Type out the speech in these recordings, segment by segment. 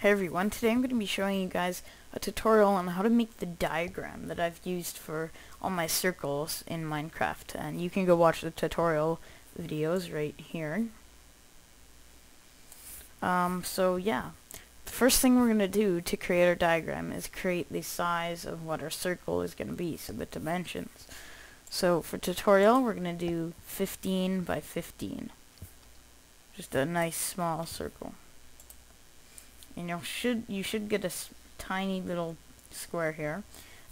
Hey everyone, today I'm going to be showing you guys a tutorial on how to make the diagram that I've used for all my circles in Minecraft. And you can go watch the tutorial videos right here. So yeah, the first thing we're going to do to create our diagram is create the size of what our circle is going to be, so the dimensions. So for tutorial, we're going to do 15 by 15. Just a nice small circle. And you should get a tiny little square here.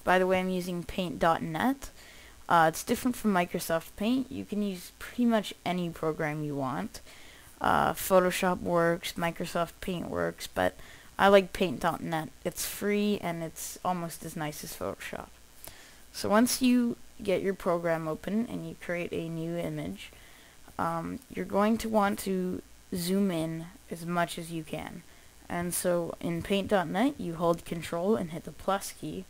By the way, I'm using paint.net. It's different from Microsoft Paint. You can use pretty much any program you want. Photoshop works, Microsoft Paint works, but I like paint.net. It's free and it's almost as nice as Photoshop. So once you get your program open and you create a new image, you're going to want to zoom in as much as you can. And so in paint.net, you hold Control and hit the plus key,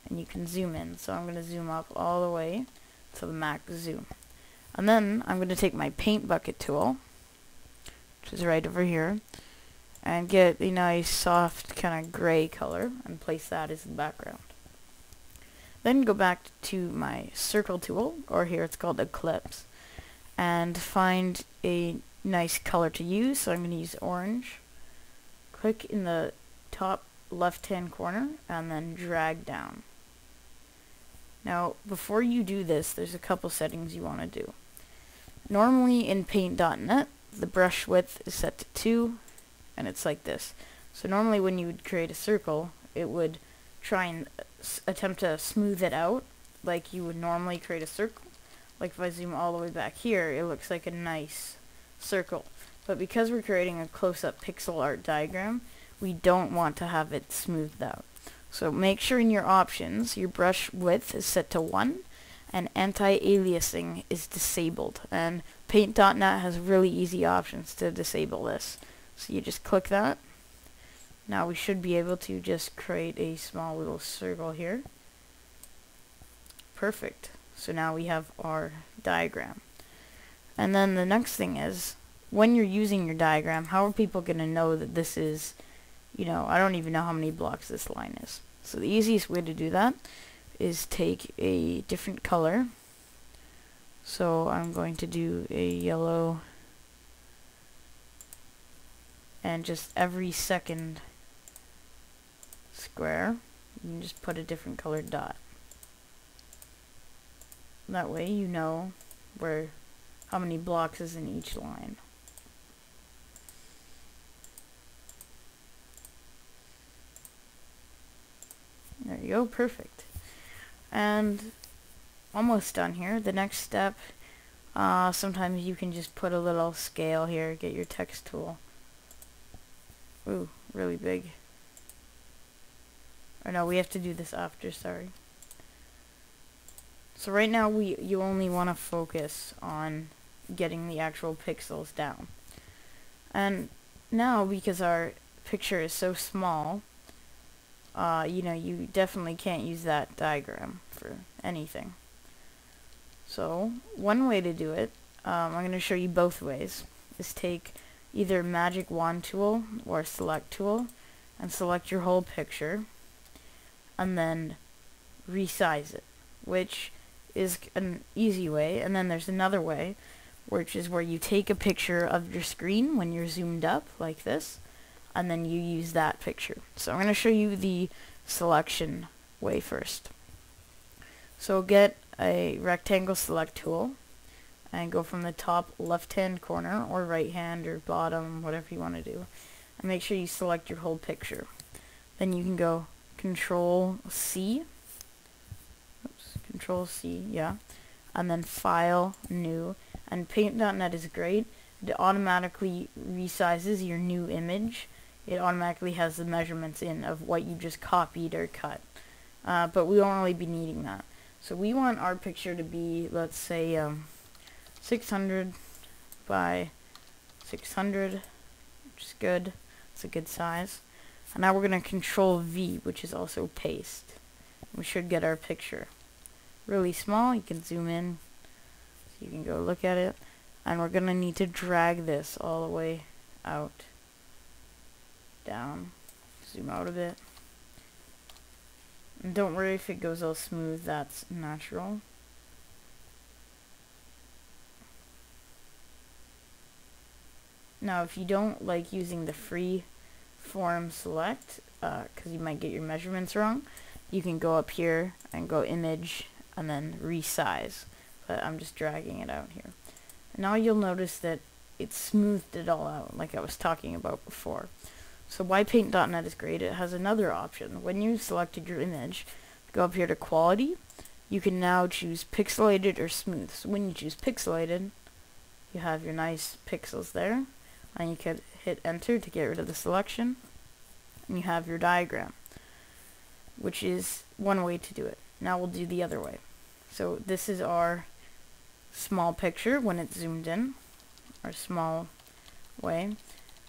and you can zoom in. So I'm going to zoom up all the way to the max zoom. And then I'm going to take my paint bucket tool, which is right over here, and get a nice soft kind of gray color and place that as the background. Then go back to my circle tool, or here it's called Eclipse, and find a nice color to use. So I'm going to use orange. Click in the top left-hand corner and then drag down. Now, before you do this, there's a couple settings you want to do. Normally in paint.net, the brush width is set to 2, and it's like this. So normally when you would create a circle, it would try and attempt to smooth it out like you would normally create a circle. Like if I zoom all the way back here, it looks like a nice circle. But because we're creating a close-up pixel art diagram, we don't want to have it smoothed out. So make sure in your options, your brush width is set to 1, and anti-aliasing is disabled. And Paint.net has really easy options to disable this. So you just click that. Now we should be able to just create a small little circle here. Perfect. So now we have our diagram. And then the next thing is, when you're using your diagram, how are people going to know that this is, I don't even know how many blocks this line is. So the easiest way to do that is take a different color. So I'm going to do a yellow, and just every second square, you can just put a different colored dot. That way you know how many blocks is in each line. There you go, perfect. And almost done here. The next step, sometimes you can just put a little scale here, get your text tool. Ooh, really big. Or no, we have to do this after, sorry. So right now you only want to focus on getting the actual pixels down. And now, because our picture is so small, you definitely can't use that diagram for anything. So one way to do it, I'm going to show you both ways, is take either Magic Wand tool or Select tool and select your whole picture and then resize it, which is an easy way. And then there's another way, which is where you take a picture of your screen when you're zoomed up like this, and then you use that picture. So I'm going to show you the selection way first. So get a rectangle select tool and go from the top left hand corner or right hand or bottom, whatever you want to do, and make sure you select your whole picture. Then you can go Control C, yeah, and then File, New, and Paint.net is great. It automatically resizes your new image. It automatically has the measurements in of what you just copied or cut. But we won't really be needing that. So we want our picture to be, let's say, 600 by 600, which is good. It's a good size. And now we're going to Control V, which is also paste. We should get our picture really small. You can zoom in, so you can go look at it. And we're going to need to drag this all the way out, down, zoom out a bit. And don't worry if it goes all smooth, that's natural. Now if you don't like using the free form select, because you might get your measurements wrong, you can go up here and go image and then resize. But I'm just dragging it out here. And now you'll notice that it smoothed it all out like I was talking about before. So why Paint.net is great, it has another option. When you selected your image, go up here to quality, you can now choose pixelated or smooth. So when you choose pixelated, you have your nice pixels there, and you can hit enter to get rid of the selection, and you have your diagram, which is one way to do it. Now we'll do the other way. So this is our small picture when it's zoomed in, our small way,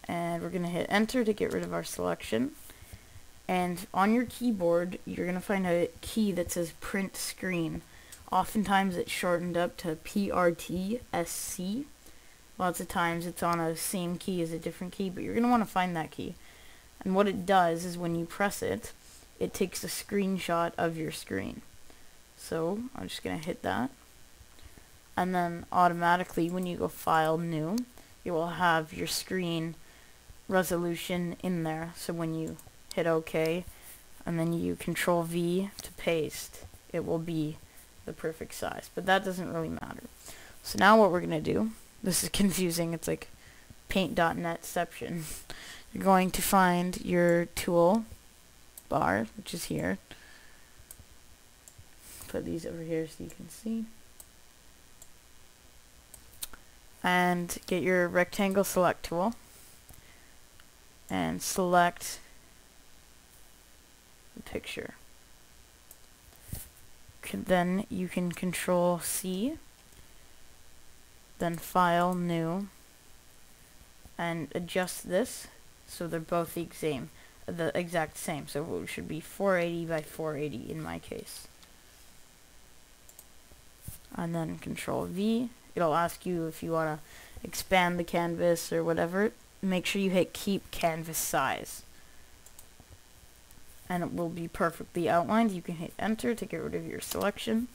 and we're going to hit enter to get rid of our selection. And on your keyboard you're going to find a key that says print screen. Oftentimes it's shortened up to PRTSC. Lots of times it's on a same key as a different key, but you're going to want to find that key. And what it does is when you press it, it takes a screenshot of your screen. So I'm just going to hit that. And then automatically when you go File, New, it will have your screen resolution in there. So when you hit OK and then you Control V to paste, it will be the perfect size. But that doesn't really matter. So now what we're going to do, this is confusing, it's like Paint.netception. You're going to find your tool bar, which is here. Put these over here so you can see. And get your rectangle select tool and select the picture. Then you can Control C, then File, New, and adjust this so they're both the exact same. So it should be 480 by 480 in my case. And then Control V. It'll ask you if you want to expand the canvas or whatever. Make sure you hit keep canvas size. And it will be perfectly outlined. You can hit enter to get rid of your selection.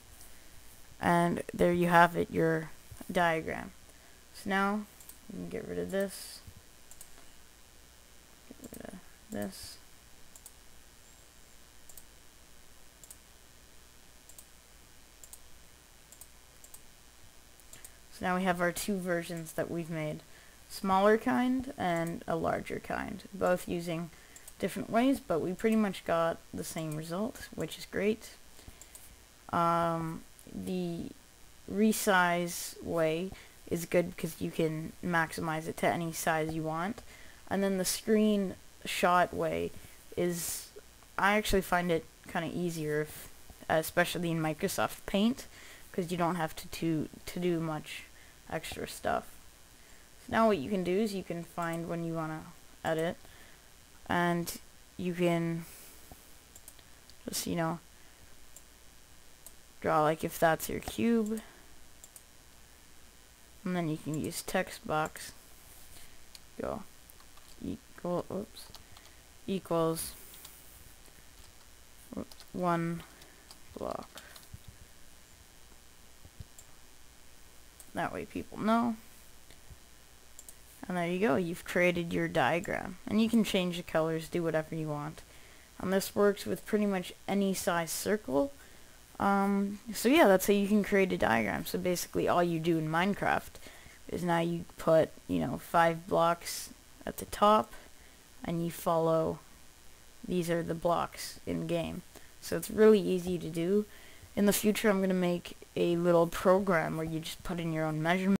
And there you have it, your diagram. So now you can get rid of this. Get rid of this. So now we have our two versions that we've made. Smaller kind and a larger kind. Both using different ways, but we pretty much got the same result, which is great. The resize way is good because you can maximize it to any size you want. And then the screenshot way is, I actually find it kind of easier, especially in Microsoft Paint, because you don't have to do much extra stuff. So now what you can do is you can find when you want to edit, and you can just, you know, draw like if that's your cube, and then you can use text box, go equals 1 block. That way people know. And there you go, you've created your diagram. And you can change the colors, do whatever you want. And this works with pretty much any size circle. So yeah, that's how you can create a diagram. So basically all you do in Minecraft is now you put, 5 blocks at the top, and you follow, these are the blocks in game. So it's really easy to do. In the future I'm going to make a little program where you just put in your own measurements.